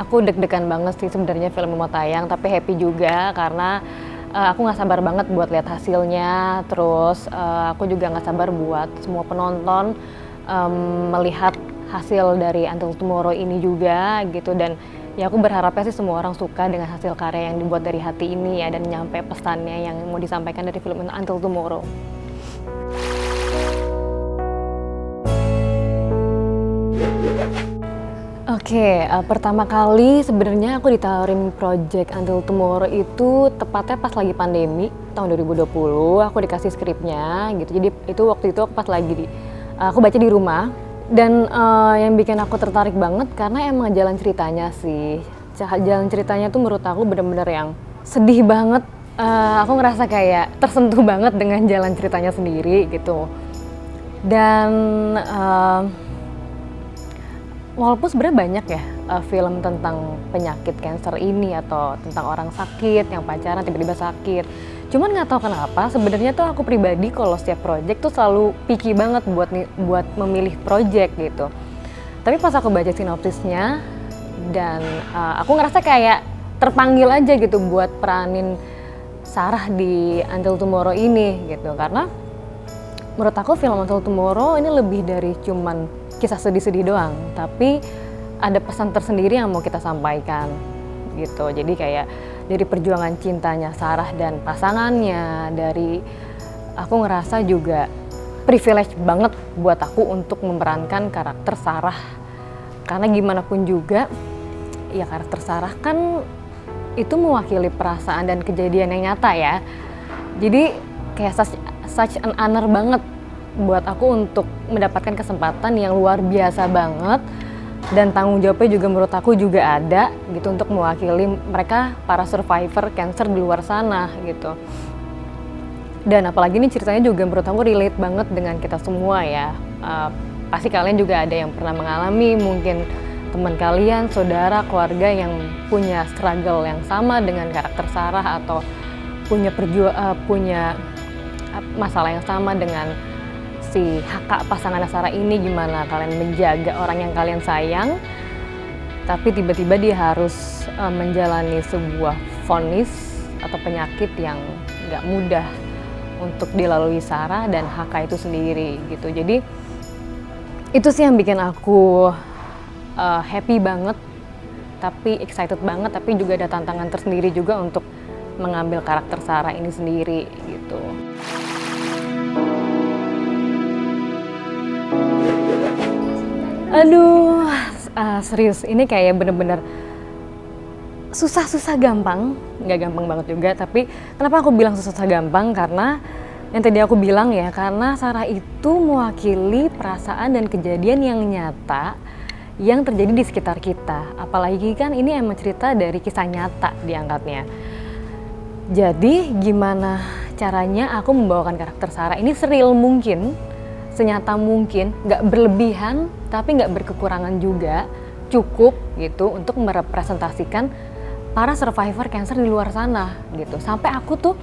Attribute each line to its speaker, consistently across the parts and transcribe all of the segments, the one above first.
Speaker 1: Aku deg-degan banget sih sebenarnya film mau tayang, tapi happy juga karena aku nggak sabar banget buat lihat hasilnya. Terus aku juga nggak sabar buat semua penonton melihat hasil dari Until Tomorrow ini juga gitu. Dan ya aku berharapnya sih semua orang suka dengan hasil karya yang dibuat dari hati ini ya, dan nyampe pesannya yang mau disampaikan dari film Until Tomorrow. Oke, pertama kali sebenarnya aku ditawarin project Until Tomorrow itu tepatnya pas lagi pandemi tahun 2020. Aku dikasih skripnya gitu. Jadi itu waktu itu aku pas lagi aku baca di rumah, dan yang bikin aku tertarik banget karena emang jalan ceritanya sih. Jalan ceritanya tuh menurut aku bener-bener yang sedih banget. Aku ngerasa kayak tersentuh banget dengan jalan ceritanya sendiri gitu. Dan walaupun sebenarnya banyak ya film tentang penyakit kanker ini atau tentang orang sakit yang pacaran tiba-tiba sakit. Cuman nggak tahu kenapa sebenarnya tuh aku pribadi kalau setiap project tuh selalu picky banget buat memilih project gitu. Tapi pas aku baca sinopsisnya dan aku ngerasa kayak terpanggil aja gitu buat peranin Sarah di Until Tomorrow ini gitu, karena menurut aku film Until Tomorrow ini lebih dari cuman kisah sedih-sedih doang, tapi ada pesan tersendiri yang mau kita sampaikan gitu. Jadi kayak dari perjuangan cintanya Sarah dan pasangannya, dari aku ngerasa juga privilege banget buat aku untuk memerankan karakter Sarah, karena gimana pun juga ya karakter Sarah kan itu mewakili perasaan dan kejadian yang nyata ya. Jadi kayak such an honor banget buat aku untuk mendapatkan kesempatan yang luar biasa banget, dan tanggung jawabnya juga menurut aku juga ada gitu untuk mewakili mereka para survivor cancer di luar sana gitu. Dan apalagi ini ceritanya juga menurut aku relate banget dengan kita semua ya. Pasti kalian juga ada yang pernah mengalami, mungkin teman kalian, saudara, keluarga yang punya struggle yang sama dengan karakter Sarah, atau punya masalah yang sama dengan si Haka pasangan Sarah ini. Gimana kalian menjaga orang yang kalian sayang, tapi tiba-tiba dia harus menjalani sebuah vonis atau penyakit yang nggak mudah untuk dilalui Sarah dan Haka itu sendiri gitu. Jadi itu sih yang bikin aku happy banget, tapi excited banget, tapi juga ada tantangan tersendiri juga untuk mengambil karakter Sarah ini sendiri gitu. Aduh, serius, ini kayak bener-bener susah-susah gampang, nggak gampang banget juga, tapi kenapa aku bilang susah-susah gampang, karena yang tadi aku bilang ya, karena Sarah itu mewakili perasaan dan kejadian yang nyata yang terjadi di sekitar kita. Apalagi kan ini emang cerita dari kisah nyata diangkatnya. Jadi gimana caranya aku membawakan karakter Sarah ini seril mungkin, senyata mungkin, nggak berlebihan tapi nggak berkekurangan juga, cukup gitu untuk merepresentasikan para survivor cancer di luar sana gitu. Sampai aku tuh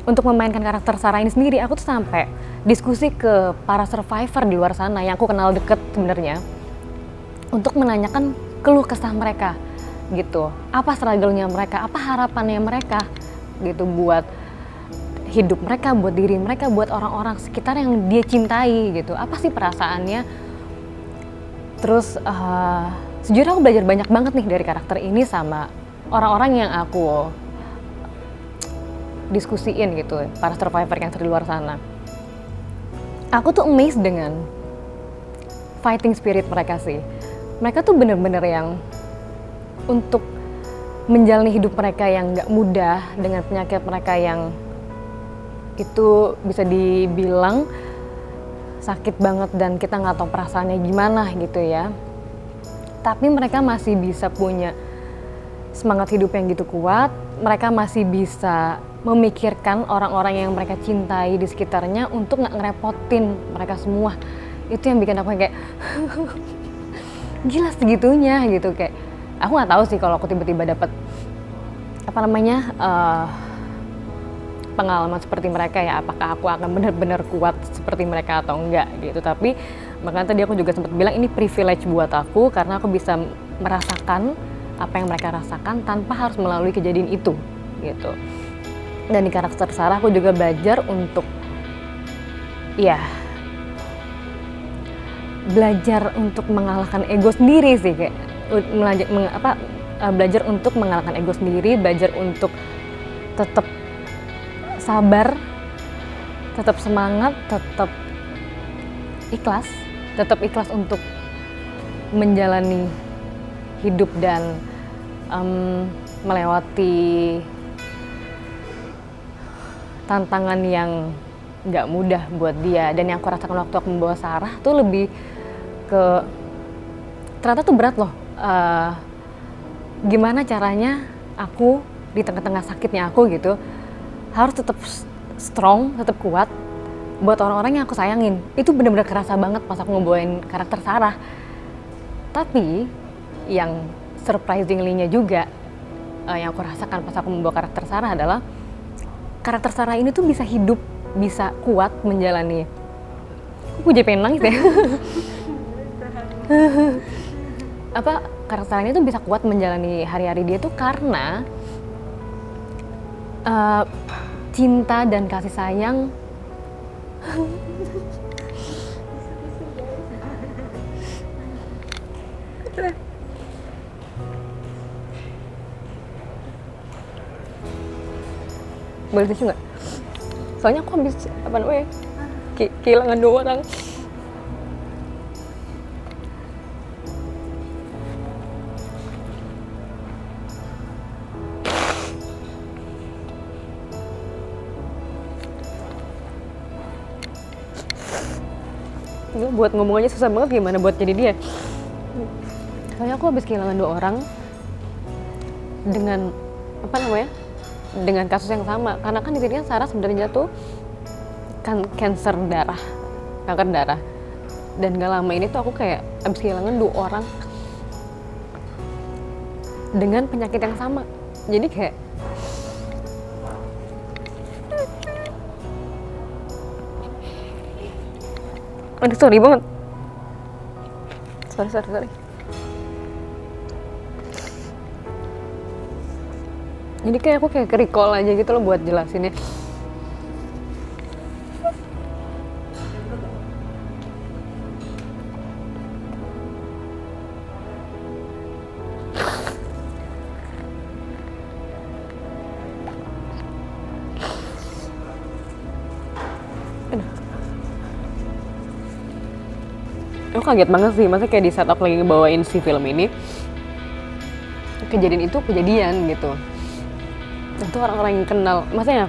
Speaker 1: untuk memainkan karakter Sarah ini sendiri, aku tuh sampai diskusi ke para survivor di luar sana yang aku kenal deket sebenarnya, untuk menanyakan keluh kesah mereka gitu, apa struggle-nya mereka, apa harapannya mereka gitu buat hidup mereka, buat diri mereka, buat orang-orang sekitar yang dia cintai gitu, apa sih perasaannya. Terus sejujurnya aku belajar banyak banget nih dari karakter ini sama orang-orang yang aku diskusiin gitu, para survivor yang di luar sana. Aku tuh amazed dengan fighting spirit mereka sih. Mereka tuh bener-bener yang untuk menjalani hidup mereka yang gak mudah dengan penyakit mereka yang itu bisa dibilang sakit banget dan kita gak tahu perasaannya gimana gitu ya. Tapi mereka masih bisa punya semangat hidup yang gitu kuat, mereka masih bisa memikirkan orang-orang yang mereka cintai di sekitarnya untuk gak ngerepotin mereka semua. Itu yang bikin aku kayak gila segitunya gitu. Kayak aku nggak tahu sih kalau aku tiba-tiba dapat pengalaman seperti mereka ya, apakah aku akan benar-benar kuat seperti mereka atau enggak gitu. Tapi makanya tadi aku juga sempat bilang ini privilege buat aku karena aku bisa merasakan apa yang mereka rasakan tanpa harus melalui kejadian itu gitu. Dan di karakter Sarah aku juga belajar untuk belajar untuk mengalahkan ego sendiri sih, kayak belajar untuk mengalahkan ego sendiri, belajar untuk tetap sabar, tetap semangat, tetap ikhlas untuk menjalani hidup dan melewati tantangan yang nggak mudah buat dia. Dan yang aku rasakan waktu aku membawa Sarah tuh lebih ke ternyata tuh berat loh, gimana caranya aku di tengah-tengah sakitnya aku gitu harus tetap strong, tetap kuat buat orang-orang yang aku sayangin. Itu benar-benar kerasa banget pas aku ngebawain karakter Sarah. Tapi yang surprisingly-nya juga yang aku rasakan pas aku membawa karakter Sarah adalah karakter Sarah ini tuh bisa hidup, bisa kuat menjalani. Aku jadi pengen nangis ya. Karakter Sarah ini tuh bisa kuat menjalani hari-hari dia tuh karena cinta dan kasih sayang. Boleh tisu nggak? Soalnya aku habis kehilangan 2 orang. Gila, buat ngomong aja susah banget, gimana buat jadi dia. Soalnya aku habis kehilangan 2 orang dengan dengan kasus yang sama. Karena kan di sini kan Sarah sebenarnya tuh kanker darah. Dan gak lama ini tuh aku kayak habis kehilangan 2 orang dengan penyakit yang sama. Jadi kayak aduh, sorry banget. Sorry. Jadi kayak aku kayak recall aja gitu loh buat jelasinnya. Aku kaget banget sih, maksudnya kayak di saat aku lagi ngebawain si film ini, kejadian itu kejadian gitu. Itu orang-orang yang kenal, maksudnya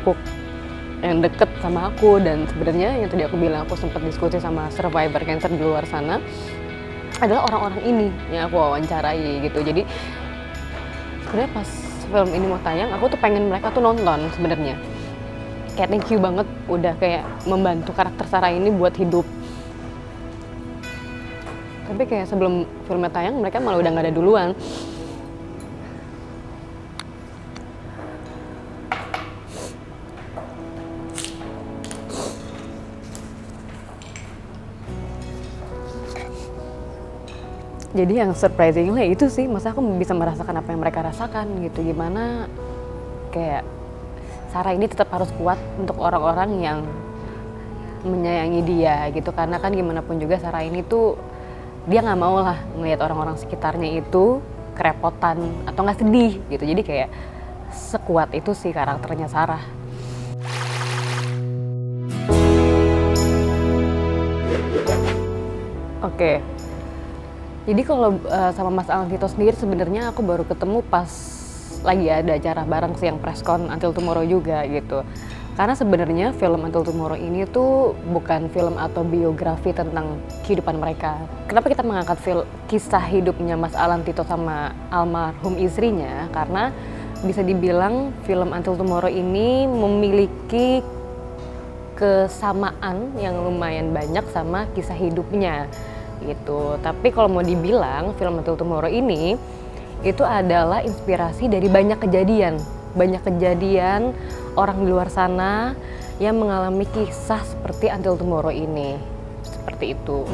Speaker 1: yang deket sama aku. Dan sebenarnya yang tadi aku bilang aku sempat diskusi sama survivor cancer di luar sana adalah orang-orang ini yang aku wawancarai gitu. Jadi sebenarnya pas film ini mau tayang, aku tuh pengen mereka tuh nonton sebenarnya. Kayak thank you banget udah kayak membantu karakter Sarah ini buat hidup. Tapi kayak sebelum filmnya tayang, mereka malah udah gak ada duluan. Jadi yang surprisingly itu sih, masa aku bisa merasakan apa yang mereka rasakan gitu. Gimana kayak Sarah ini tetap harus kuat untuk orang-orang yang menyayangi dia gitu. Karena kan gimana pun juga Sarah ini tuh, dia gak mau lah ngelihat orang-orang sekitarnya itu kerepotan atau gak sedih gitu. Jadi kayak sekuat itu sih karakternya Sarah. Oke. Jadi kalau sama Mas Alan Tito sendiri sebenarnya aku baru ketemu pas lagi ada acara bareng sih yang preskon Until Tomorrow juga gitu. Karena sebenarnya film Until Tomorrow ini tuh bukan film atau biografi tentang kehidupan mereka. Kenapa kita mengangkat kisah hidupnya Mas Alan Tito sama almarhum istrinya? Karena bisa dibilang film Until Tomorrow ini memiliki kesamaan yang lumayan banyak sama kisah hidupnya gitu. Tapi kalau mau dibilang film Until Tomorrow ini itu adalah inspirasi dari banyak kejadian orang di luar sana yang mengalami kisah seperti Until Tomorrow ini. Seperti itu.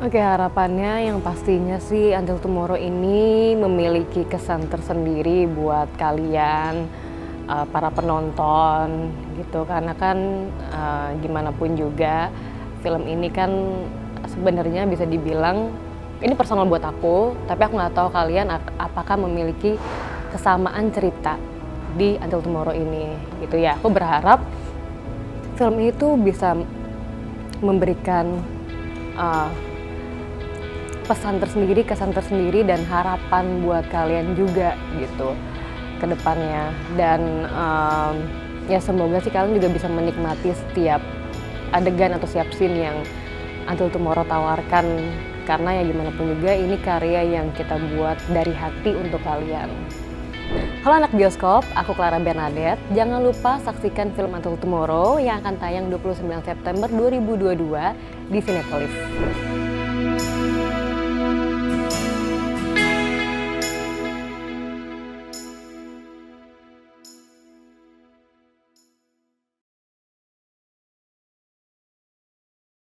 Speaker 1: Oke, harapannya yang pastinya sih Until Tomorrow ini memiliki kesan tersendiri buat kalian, para penonton gitu. Karena kan, gimana pun juga film ini kan sebenarnya bisa dibilang ini personal buat aku, tapi aku nggak tahu kalian apakah memiliki kesamaan cerita di Until Tomorrow ini gitu ya. Aku berharap film itu bisa memberikan, pesan tersendiri, kesan tersendiri, dan harapan buat kalian juga gitu ke depannya. Dan ya semoga sih kalian juga bisa menikmati setiap adegan atau setiap scene yang Until Tomorrow tawarkan, karena ya gimana pun juga ini karya yang kita buat dari hati untuk kalian. Halo anak bioskop, aku Clara Bernadette. Jangan lupa saksikan film Until Tomorrow yang akan tayang 29 September 2022 di Cinepolis.